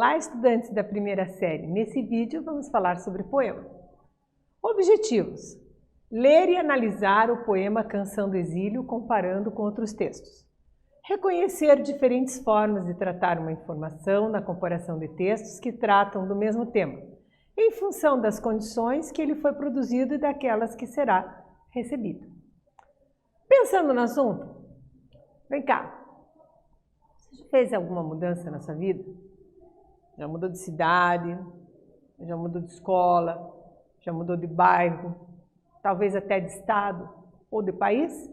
Olá, estudantes da primeira série. Nesse vídeo vamos falar sobre poema. Objetivos: ler e analisar o poema Canção do Exílio comparando com outros textos. Reconhecer diferentes formas de tratar uma informação na comparação de textos que tratam do mesmo tema, em função das condições que ele foi produzido e daquelas que será recebido. Pensando no assunto, vem cá. Você já fez alguma mudança na sua vida? Já mudou de cidade, já mudou de escola, já mudou de bairro, talvez até de estado ou de país?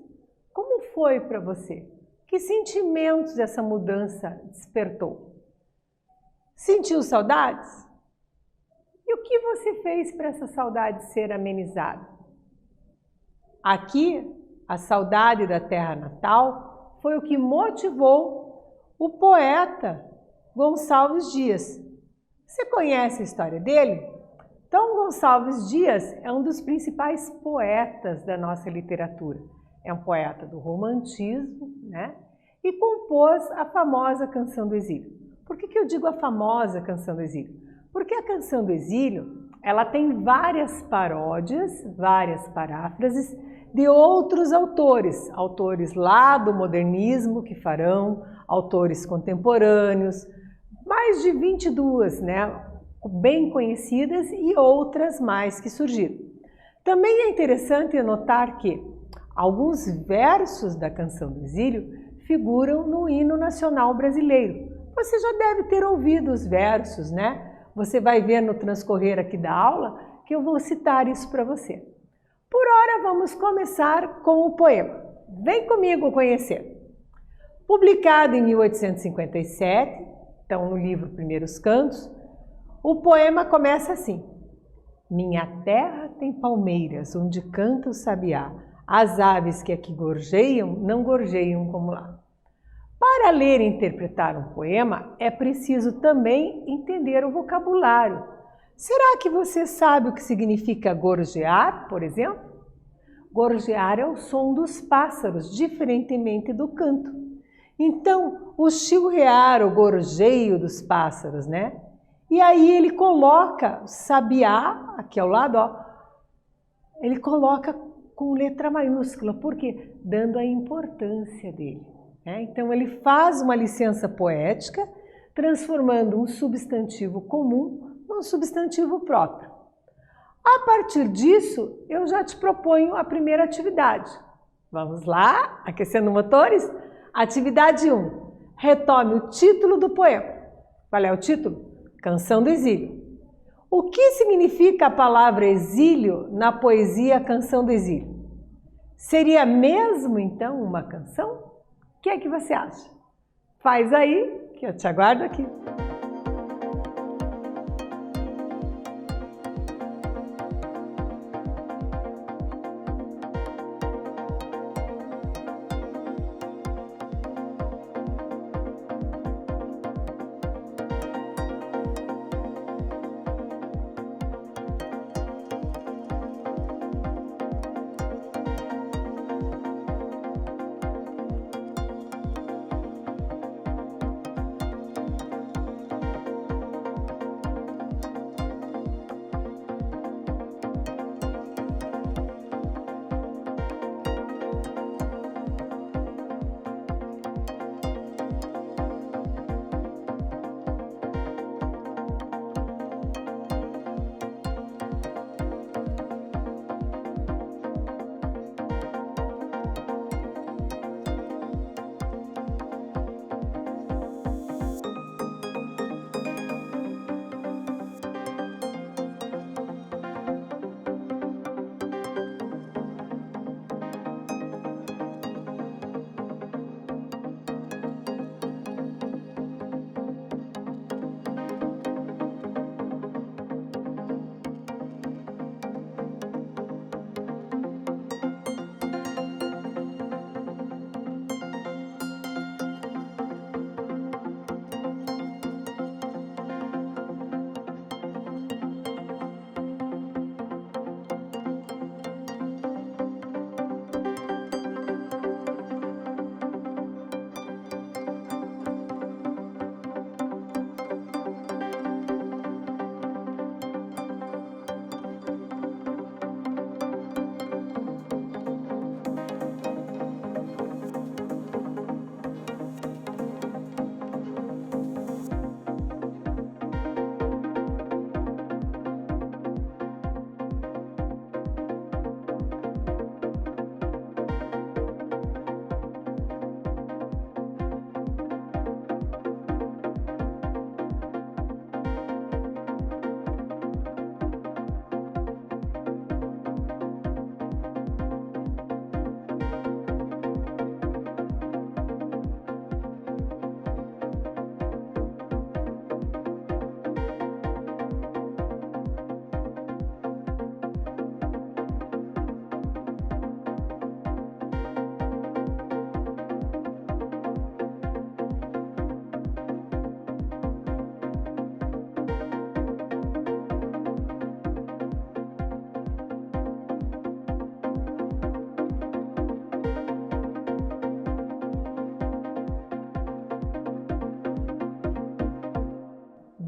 Como foi para você? Que sentimentos essa mudança despertou? Sentiu saudades? E o que você fez para essa saudade ser amenizada? Aqui, a saudade da terra natal foi o que motivou o poeta Gonçalves Dias. Você conhece a história dele? Então, Gonçalves Dias é um dos principais poetas da nossa literatura. É um poeta do romantismo, né? E compôs a famosa Canção do Exílio. Por que eu digo a famosa Canção do Exílio? Porque a Canção do Exílio, ela tem várias paródias, várias paráfrases de outros autores, autores lá do modernismo que farão, autores contemporâneos, mais de 22, né, bem conhecidas e outras mais que surgiram. Também é interessante notar que alguns versos da Canção do Exílio figuram no hino nacional brasileiro. Você já deve ter ouvido os versos, né? Você vai ver no transcorrer aqui da aula que eu vou citar isso para você. Por ora, vamos começar com o poema. Vem comigo conhecer. Publicado em 1857, então no livro Primeiros Cantos, o poema começa assim: Minha terra tem palmeiras, onde canta o sabiá. As aves que aqui gorjeiam, não gorjeiam como lá. Para ler e interpretar um poema, é preciso também entender o vocabulário. Será que você sabe o que significa gorjear, por exemplo? Gorjear é o som dos pássaros, diferentemente do canto. Então, o chilrear, o gorjeio dos pássaros, né? E aí ele coloca o sabiá, aqui ao lado, ó, ele coloca com letra maiúscula, por quê? Dando a importância dele. Né? Então ele faz uma licença poética, transformando um substantivo comum num substantivo próprio. A partir disso, eu já te proponho a primeira atividade. Vamos lá, aquecendo motores? Atividade 1. Retome o título do poema. Qual é o título? Canção do Exílio. O que significa a palavra exílio na poesia Canção do Exílio? Seria mesmo, então, uma canção? O que é que você acha? Faz aí, que eu te aguardo aqui.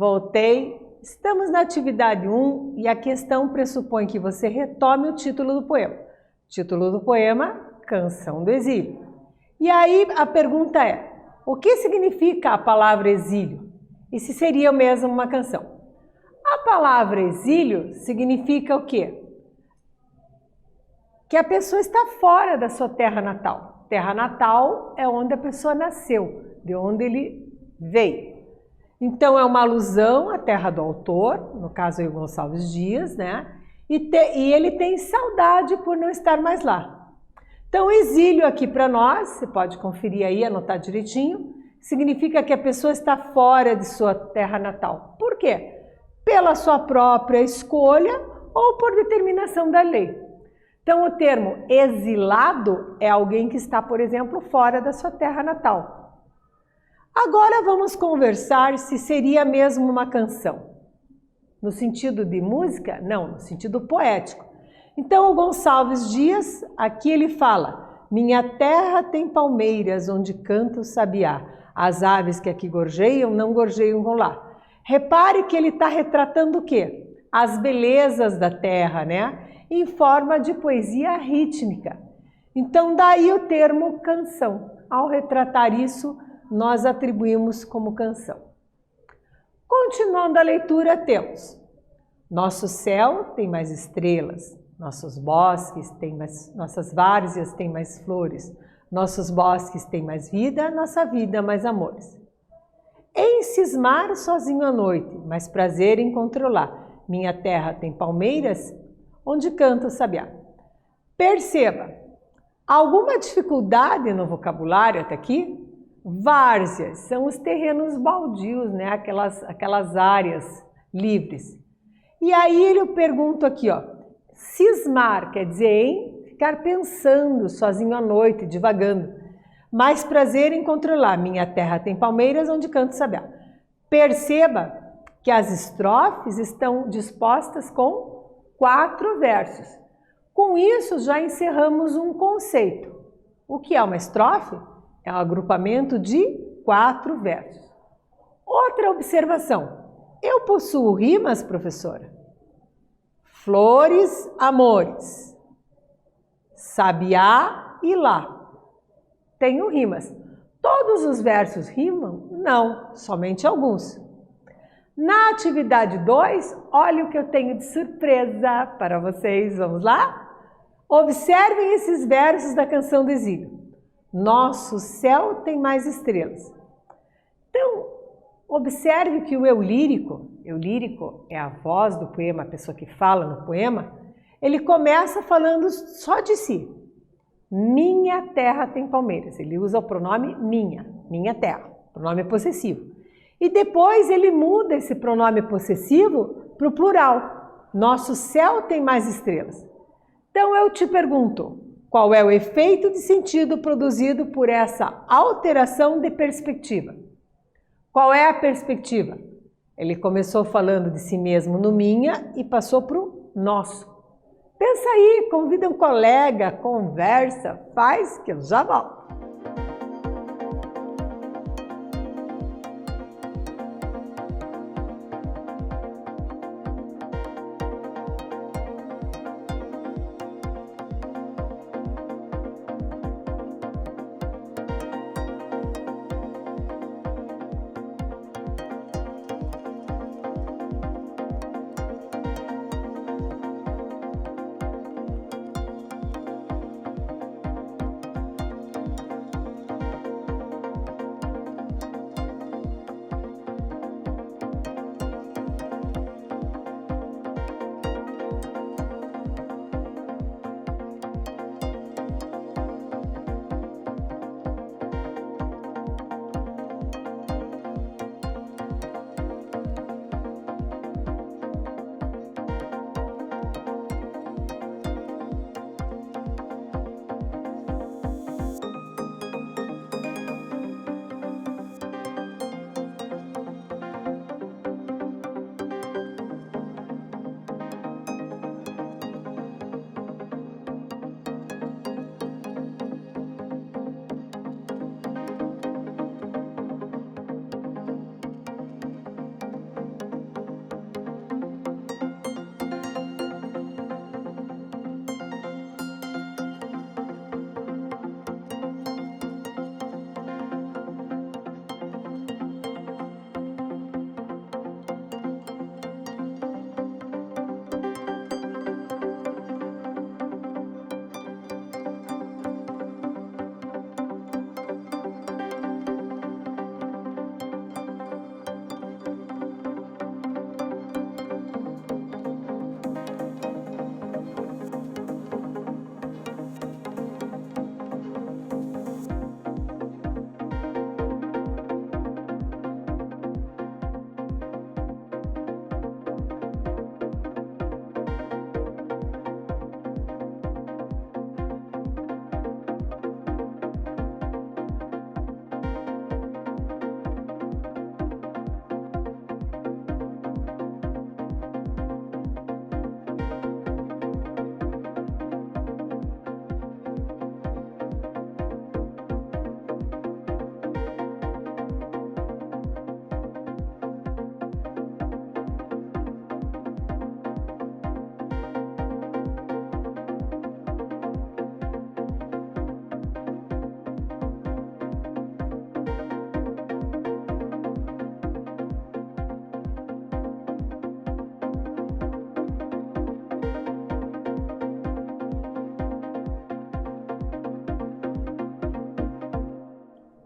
Voltei. Estamos na atividade 1 e a questão pressupõe que você retome o título do poema. Título do poema, Canção do Exílio. E aí a pergunta é, o que significa a palavra exílio? E se seria mesmo uma canção? A palavra exílio significa o quê? Que a pessoa está fora da sua terra natal. Terra natal é onde a pessoa nasceu, de onde ele veio. Então é uma alusão à terra do autor, no caso aí o Gonçalves Dias, né? E ele tem saudade por não estar mais lá. Então exílio aqui para nós, você pode conferir aí, anotar direitinho, significa que a pessoa está fora de sua terra natal. Por quê? Pela sua própria escolha ou por determinação da lei. Então o termo exilado é alguém que está, por exemplo, fora da sua terra natal. Agora vamos conversar se seria mesmo uma canção. No sentido de música? Não, no sentido poético. Então o Gonçalves Dias, aqui ele fala: minha terra tem palmeiras onde canta o sabiá. As aves que aqui gorjeiam não gorjeiam com lá. Repare que ele está retratando o quê? As belezas da terra, né? Em forma de poesia rítmica. Então daí o termo canção. Ao retratar isso, nós atribuímos como canção. Continuando a leitura, temos: nosso céu tem mais estrelas, nossos bosques têm mais, nossas várzeas têm mais flores, nossos bosques têm mais vida, nossa vida mais amores. Em cismar sozinho à noite, mais prazer em controlar, minha terra tem palmeiras, onde canta o sabiá. Perceba, alguma dificuldade no vocabulário até aqui? Várzeas são os terrenos baldios, né? Aquelas áreas livres. E aí eu pergunto aqui, ó, cismar quer dizer em ficar pensando sozinho à noite, divagando. Mais prazer em controlar, minha terra tem palmeiras onde canta o sabiá. Perceba que as estrofes estão dispostas com 4 versos. Com isso já encerramos um conceito. O que é uma estrofe? É um agrupamento de 4 versos. Outra observação. Eu possuo rimas, professora? Flores, amores. Sabiá e lá. Tenho rimas. Todos os versos rimam? Não, somente alguns. Na atividade 2, olha o que eu tenho de surpresa para vocês. Vamos lá? Observem esses versos da Canção do Exílio. Nosso céu tem mais estrelas. Então, observe que o eu lírico é a voz do poema, a pessoa que fala no poema, ele começa falando só de si. Minha terra tem palmeiras. Ele usa o pronome minha terra, pronome possessivo. E depois ele muda esse pronome possessivo para o plural. Nosso céu tem mais estrelas. Então eu te pergunto, qual é o efeito de sentido produzido por essa alteração de perspectiva? Qual é a perspectiva? Ele começou falando de si mesmo no minha e passou para o nosso. Pensa aí, convida um colega, conversa, faz que eu já volto.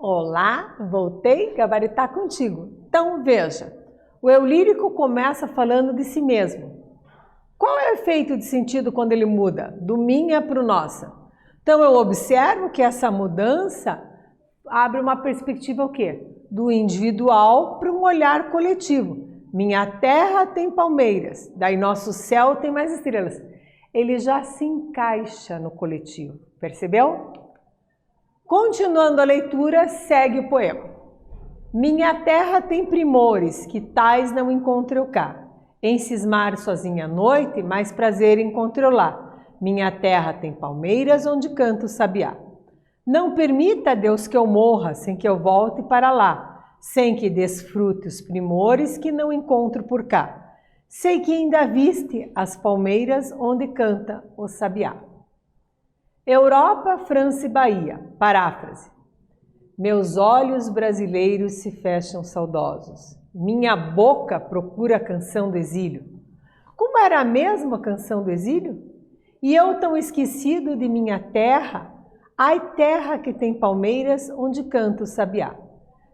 Olá, voltei gabaritar contigo. Então veja, o eu lírico começa falando de si mesmo. Qual é o efeito de sentido quando ele muda? Do minha para o nossa. Então eu observo que essa mudança abre uma perspectiva o quê? Do individual para um olhar coletivo. Minha terra tem palmeiras, daí nosso céu tem mais estrelas. Ele já se encaixa no coletivo, percebeu? Continuando a leitura, segue o poema. Minha terra tem primores, que tais não encontro eu cá. Em cismar sozinha à noite, mais prazer encontro eu lá. Minha terra tem palmeiras, onde canta o sabiá. Não permita, Deus, que eu morra, sem que eu volte para lá, sem que desfrute os primores que não encontro por cá. Sei que ainda viste as palmeiras, onde canta o sabiá. Europa, França e Bahia. Paráfrase. Meus olhos brasileiros se fecham saudosos. Minha boca procura a canção do exílio. Como era a mesma canção do exílio? E eu tão esquecido de minha terra, ai terra que tem palmeiras onde canta o sabiá.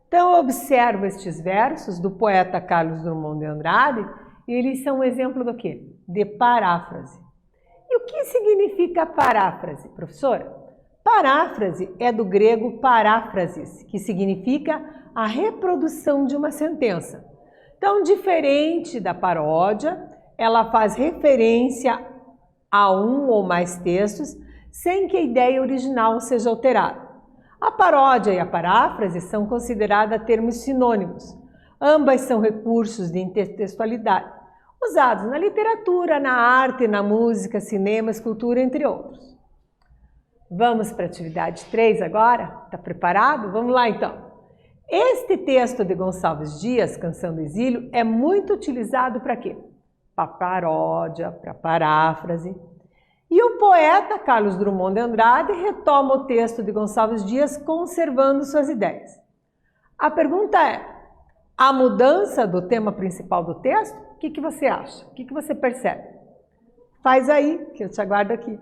Então eu observo estes versos do poeta Carlos Drummond de Andrade e eles são um exemplo do quê? De paráfrase. E o que significa paráfrase, professora? Paráfrase é do grego paráfrasis, que significa a reprodução de uma sentença. Então, diferente da paródia, ela faz referência a um ou mais textos sem que a ideia original seja alterada. A paródia e a paráfrase são consideradas termos sinônimos. Ambas são recursos de intertextualidade, usados na literatura, na arte, na música, cinema, escultura, entre outros. Vamos para a atividade 3 agora? Está preparado? Vamos lá então. Este texto de Gonçalves Dias, Canção do Exílio, é muito utilizado para quê? Para paródia, para paráfrase. E o poeta Carlos Drummond de Andrade retoma o texto de Gonçalves Dias conservando suas ideias. A pergunta é, a mudança do tema principal do texto, o que você acha? O que você percebe? Faz aí, que eu te aguardo aqui.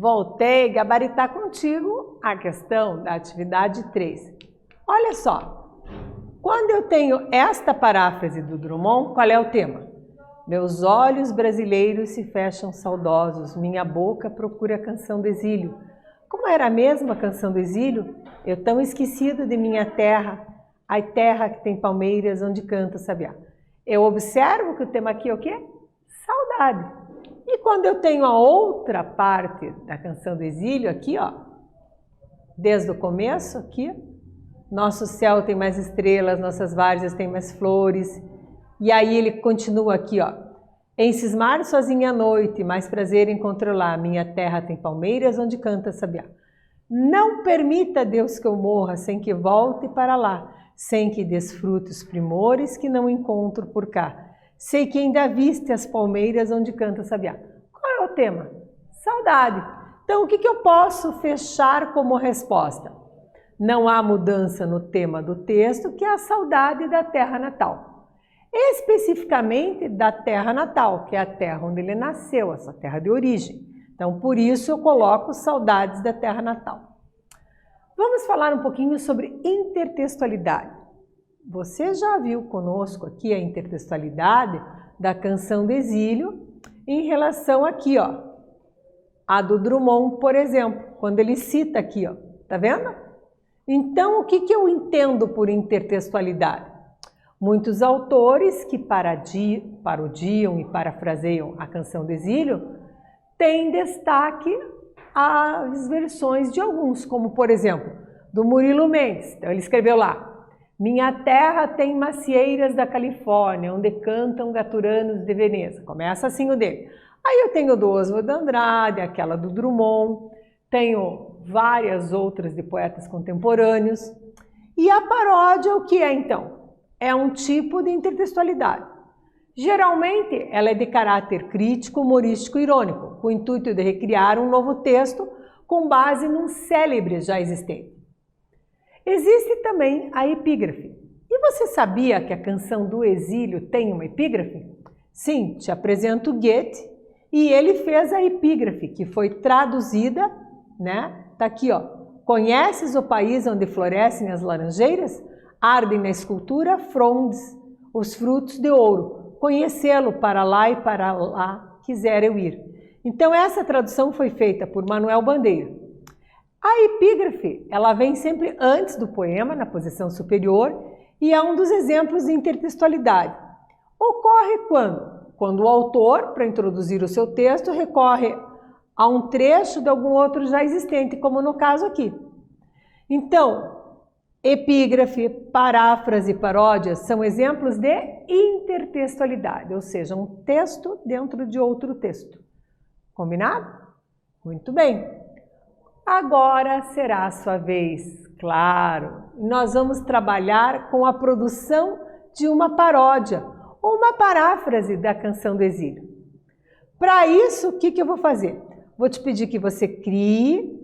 Voltei a gabaritar contigo a questão da atividade 3. Olha só, quando eu tenho esta paráfrase do Drummond, qual é o tema? Meus olhos brasileiros se fecham saudosos, minha boca procura a canção do exílio. Como era a mesma canção do exílio? Eu tão esquecido de minha terra, a terra que tem palmeiras onde canta o sabiá. Eu observo que o tema aqui é o quê? Saudade. E quando eu tenho a outra parte da canção do exílio, aqui, ó, desde o começo, aqui, nosso céu tem mais estrelas, nossas várzeas têm mais flores. E aí ele continua aqui, ó. Em cismar sozinha à noite, mais prazer em controlar, minha terra tem palmeiras onde canta sabiá. Não permita, Deus, que eu morra sem que volte para lá, sem que desfrute os primores que não encontro por cá. Sei que ainda viste as palmeiras onde canta sabiá. Qual é o tema? Saudade. Então, o que eu posso fechar como resposta? Não há mudança no tema do texto, que é a saudade da terra natal. Especificamente da terra natal, que é a terra onde ele nasceu, essa terra de origem. Então, por isso eu coloco saudades da terra natal. Vamos falar um pouquinho sobre intertextualidade. Você já viu conosco aqui a intertextualidade da canção do exílio em relação aqui, ó, a do Drummond, por exemplo, quando ele cita aqui, ó, tá vendo? Então, o que eu entendo por intertextualidade? Muitos autores que parodiam e parafraseiam a canção do exílio têm destaque as versões de alguns, como por exemplo, do Murilo Mendes. Então ele escreveu lá: minha terra tem macieiras da Califórnia, onde cantam gaturanos de Veneza. Começa assim o dele. Aí eu tenho do Oswald de Andrade, aquela do Drummond, tenho várias outras de poetas contemporâneos. E a paródia, o que é então? É um tipo de intertextualidade. Geralmente, ela é de caráter crítico, humorístico e irônico, com o intuito de recriar um novo texto com base num célebre já existente. Existe também a epígrafe. E você sabia que a canção do exílio tem uma epígrafe? Sim, te apresento Goethe, e ele fez a epígrafe, que foi traduzida, né? Tá aqui, ó. Conheces o país onde florescem as laranjeiras? Ardem na escultura frondes, os frutos de ouro. Conhecê-lo para lá quiser eu ir. Então essa tradução foi feita por Manuel Bandeira. A epígrafe, ela vem sempre antes do poema, na posição superior, e é um dos exemplos de intertextualidade. Ocorre quando? Quando o autor, para introduzir o seu texto, recorre a um trecho de algum outro já existente, como no caso aqui. Então, epígrafe, paráfrase e paródia são exemplos de intertextualidade, ou seja, um texto dentro de outro texto. Combinado? Muito bem. Agora será a sua vez, claro. Nós vamos trabalhar com a produção de uma paródia ou uma paráfrase da canção do exílio. Para isso, o que eu vou fazer? Vou te pedir que você crie,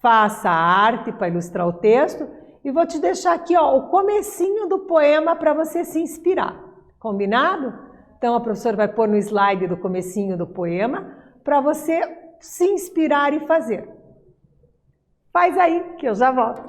faça a arte para ilustrar o texto e vou te deixar aqui, ó, o comecinho do poema para você se inspirar. Combinado? Então a professora vai pôr no slide do comecinho do poema para você se inspirar e fazer. Faz aí que eu já volto.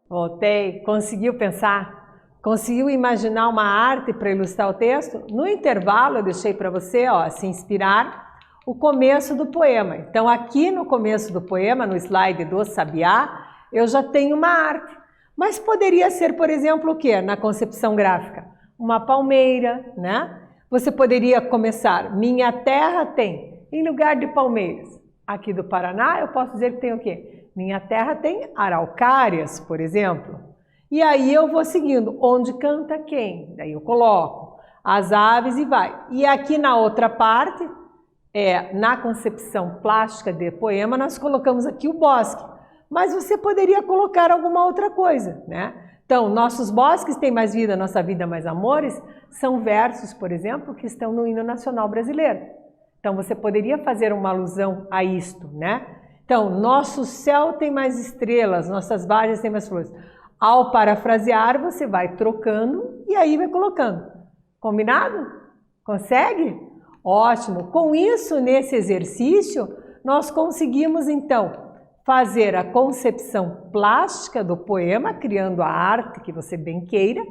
Voltei. Conseguiu pensar? Conseguiu imaginar uma arte para ilustrar o texto? No intervalo eu deixei para você, ó, se inspirar o começo do poema. Então aqui no começo do poema, no slide do Sabiá, eu já tenho uma arte. Mas poderia ser, por exemplo, o quê? Na concepção gráfica? Uma palmeira, né? Você poderia começar, minha terra tem, em lugar de palmeiras. Aqui do Paraná, eu posso dizer que tem o quê? Minha terra tem araucárias, por exemplo. E aí eu vou seguindo, onde canta quem? Daí eu coloco as aves e vai. E aqui na outra parte, na concepção plástica de poema, nós colocamos aqui o bosque. Mas você poderia colocar alguma outra coisa, né? Então, nossos bosques têm mais vida, nossa vida mais amores, são versos, por exemplo, que estão no hino nacional brasileiro. Então, você poderia fazer uma alusão a isto, né? Então, nosso céu tem mais estrelas, nossas vargens têm mais flores. Ao parafrasear, você vai trocando e aí vai colocando. Combinado? Consegue? Ótimo! Com isso, nesse exercício, nós conseguimos, então, fazer a concepção plástica do poema, criando a arte que você bem queira,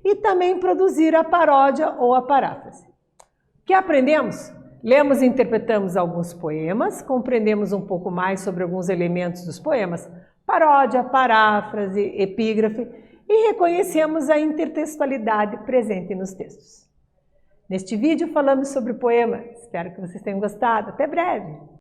e também produzir a paródia ou a paráfrase. O que aprendemos? Lemos e interpretamos alguns poemas, compreendemos um pouco mais sobre alguns elementos dos poemas, paródia, paráfrase, epígrafe, e reconhecemos a intertextualidade presente nos textos. Neste vídeo falamos sobre o poema, espero que vocês tenham gostado. Até breve!